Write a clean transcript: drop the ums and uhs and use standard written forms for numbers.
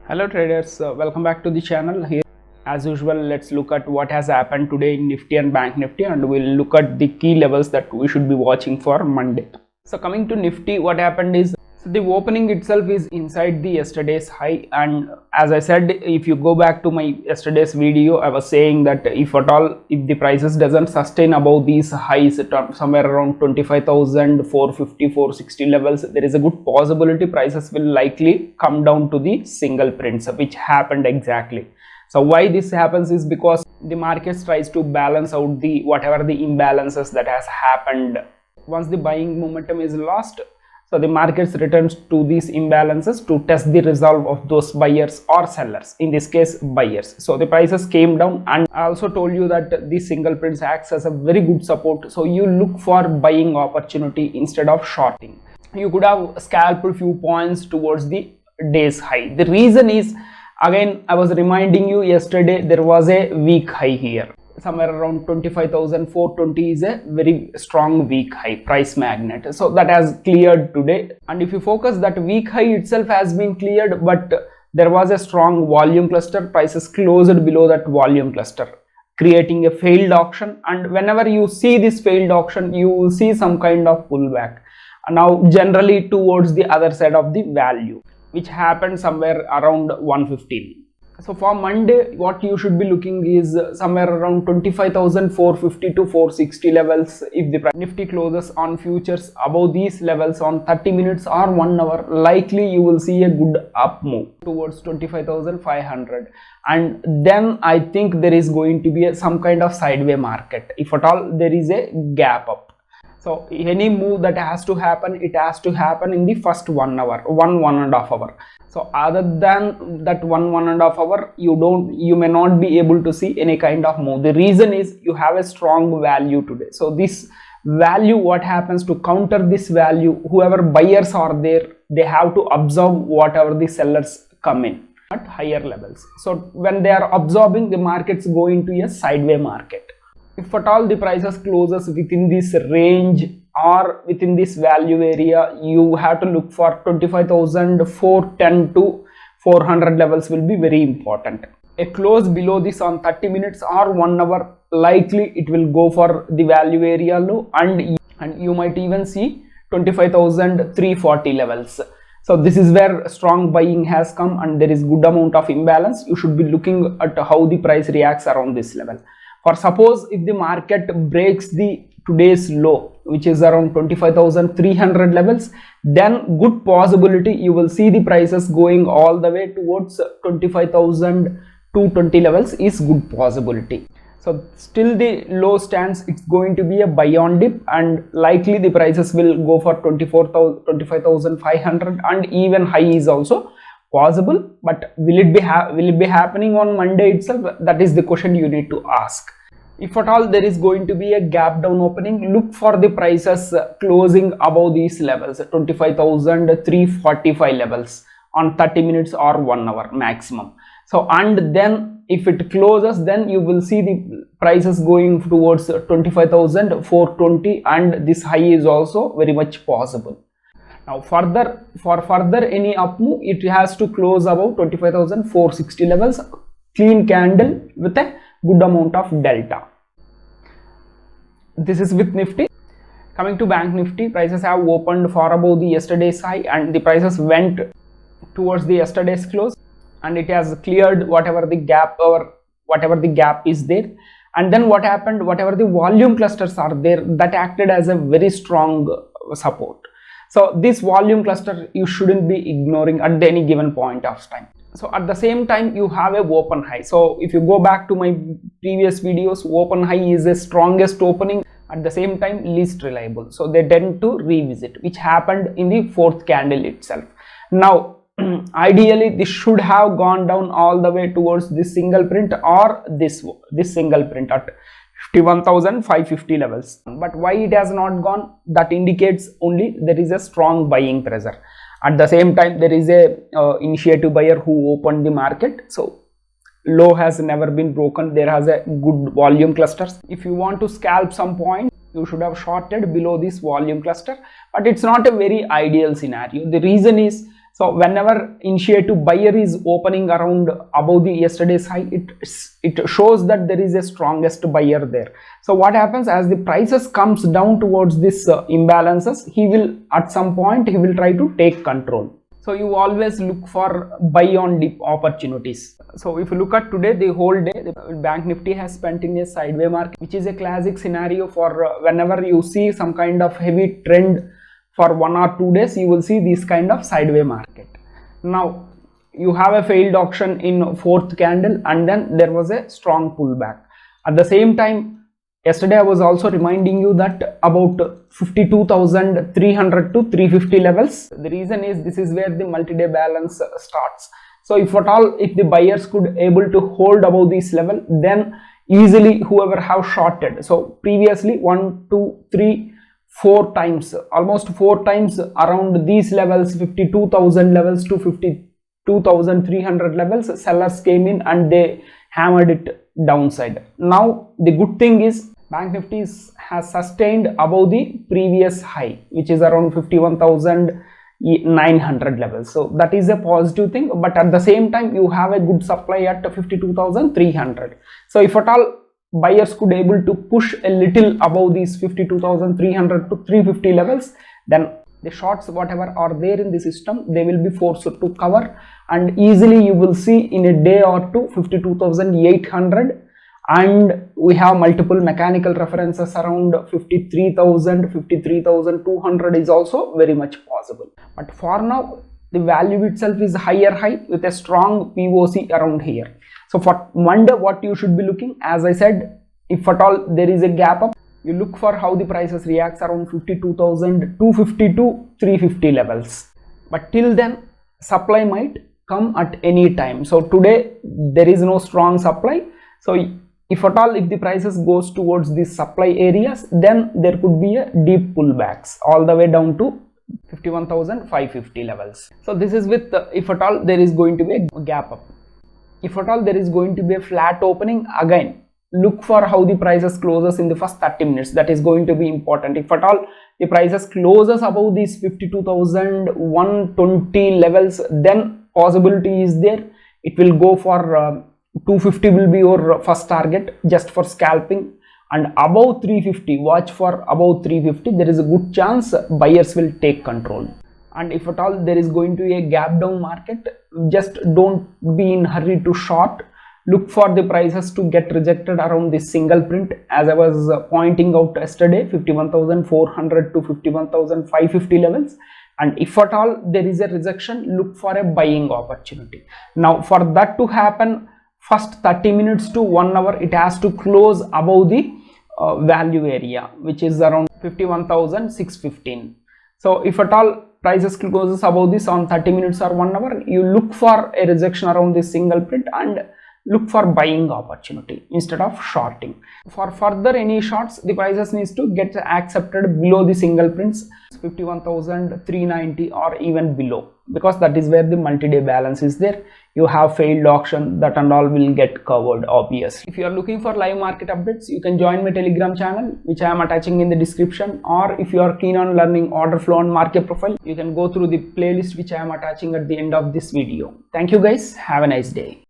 Hello traders, welcome back to the channel. Here as usual, let's look at what has happened today in Nifty and Bank Nifty, and we'll look at the key levels that we should be watching for Monday. So coming to Nifty, what happened is the opening itself is inside the yesterday's high, and as I said, if you go back to my yesterday's video, I was saying that if the prices doesn't sustain above these highs somewhere around 25,450 460 levels, there is a good possibility prices will likely come down to the single prints, which happened exactly. So why this happens is because the markets tries to balance out the whatever the imbalances that has happened. Once the buying momentum is lost, so the markets returns to these imbalances to test the resolve of those buyers or sellers, in this case buyers. So the prices came down, and I also told you that the single prints acts as a very good support, so you look for buying opportunity instead of shorting. You could have scalped a few points towards the day's high. The reason is, again, I was reminding you yesterday, there was a weak high here. Somewhere around 25,420 is a very strong weak high price magnet. So that has cleared today. And if you focus, that weak high itself has been cleared, but there was a strong volume cluster. Prices closed below that volume cluster, creating a failed auction. And whenever you see this failed auction, you will see some kind of pullback. Now generally towards the other side of the value, which happened somewhere around 115. So for Monday, what you should be looking is somewhere around 25,450 to 460 levels. If the Nifty closes on futures above these levels on 30 minutes or 1 hour, likely you will see a good up move towards 25,500. And then I think there is going to be some kind of sideways market. If at all there is a gap up. So any move that has to happen, it has to happen in the first 1 hour, one and a half hour. So other than that one and a half hour, you may not be able to see any kind of move. The reason is you have a strong value today. So this value, what happens to counter this value, whoever buyers are there, they have to absorb whatever the sellers come in at higher levels. So when they are absorbing, the markets go into a sideways market. If at all the prices closes within this range or within this value area, you have to look for 25,410 to 400 levels will be very important. A close below this on 30 minutes or 1 hour, likely it will go for the value area low, and you might even see 25,340 levels. So this is where strong buying has come, and there is good amount of imbalance. You should be looking at how the price reacts around this level. For suppose if the market breaks the today's low, which is around 25,300 levels, then good possibility you will see the prices going all the way towards 25,220 levels is good possibility. So still the low stands, it's going to be a buy on dip, and likely the prices will go for 25,500, and even high is also possible. But will it be happening on Monday itself? That is the question you need to ask. If at all there is going to be a gap down opening, look for the prices closing above these levels, 25,345 levels on 30 minutes or 1 hour maximum. So and then if it closes, then you will see the prices going towards 25,420, and this high is also very much possible. Now for further any up move, it has to close above 25,460 levels, clean candle with a good amount of delta. This is with Nifty. Coming to Bank Nifty, prices have opened far above the yesterday's high, and the prices went towards the yesterday's close, and it has cleared whatever the gap is there. And then what happened, whatever the volume clusters are there, that acted as a very strong support. So this volume cluster you shouldn't be ignoring at any given point of time. So at the same time, you have a open high. So if you go back to my previous videos, open high is the strongest opening, at the same time least reliable. So they tend to revisit, which happened in the fourth candle itself. Now ideally this should have gone down all the way towards this single print or this single print at 51,550 levels. But why it has not gone? That indicates only there is a strong buying pressure. At the same time, there is a initiative buyer who opened the market. So low has never been broken. There has a good volume clusters. If you want to scalp some point, you should have shorted below this volume cluster, but it's not a very ideal scenario. The reason is So whenever initiative buyer is opening around above the yesterday's high, it shows that there is a strongest buyer there. So what happens as the prices comes down towards this imbalances, he will at some point he will try to take control. So you always look for buy on dip opportunities. So if you look at today, the whole day the Bank Nifty has spent in a sideways market, which is a classic scenario for whenever you see some kind of heavy trend for 1 or 2 days, you will see this kind of sideways market. Now you have a failed auction in fourth candle, and then there was a strong pullback. At the same time, yesterday I was also reminding you that about 52,300 to 350 levels. The reason is this is where the multi-day balance starts. So if at all, if the buyers could able to hold above this level, then easily whoever have shorted. So previously 1, 2, 3, 4 times, almost 4 times around these levels, 52,000 levels to 52,300 levels, sellers came in and they hammered it downside. Now the good thing is Bank Nifty has sustained above the previous high, which is around 51,900 levels. So that is a positive thing, but at the same time you have a good supply at 52,300. So if at all buyers could able to push a little above these 52,300 to 350 levels, then the shorts whatever are there in the system, they will be forced to cover, and easily you will see in a day or two 52,800, and we have multiple mechanical references around 53,000, 53,200 is also very much possible. But for now the value itself is higher high with a strong POC around here. So for Monday, what you should be looking, as I said, if at all there is a gap up, you look for how the prices reacts around 52,250 to 350 levels. But till then, supply might come at any time. So today there is no strong supply. So if at all, if the prices goes towards these supply areas, then there could be a deep pullbacks all the way down to 51,550 levels. So this is with if at all there is going to be a gap up. If at all there is going to be a flat opening, again look for how the prices closes in the first 30 minutes. That is going to be important. If at all the prices closes above these 52,120 levels, then possibility is there it will go for 250 will be your first target just for scalping, and above 350, watch for above 350, there is a good chance buyers will take control. And if at all there is going to be a gap down market, just don't be in hurry to short. Look for the prices to get rejected around this single print, as I was pointing out yesterday, 51,400 to 51,550 levels. And if at all there is a rejection, look for a buying opportunity. Now for that to happen, first 30 minutes to 1 hour it has to close above the value area, which is around 51,615. So if at all prices closes above this on 30 minutes or 1 hour, you look for a rejection around this single print and look for buying opportunity instead of shorting. For further any shorts, the prices needs to get accepted below the single prints 51,390 or even below, because that is where the multi-day balance is there. You have failed auction, that and all will get covered obviously. If you are looking for live market updates, you can join my Telegram channel, which I am attaching in the description, or if you are keen on learning order flow and market profile, you can go through the playlist which I am attaching at the end of this video. Thank you guys, have a nice day.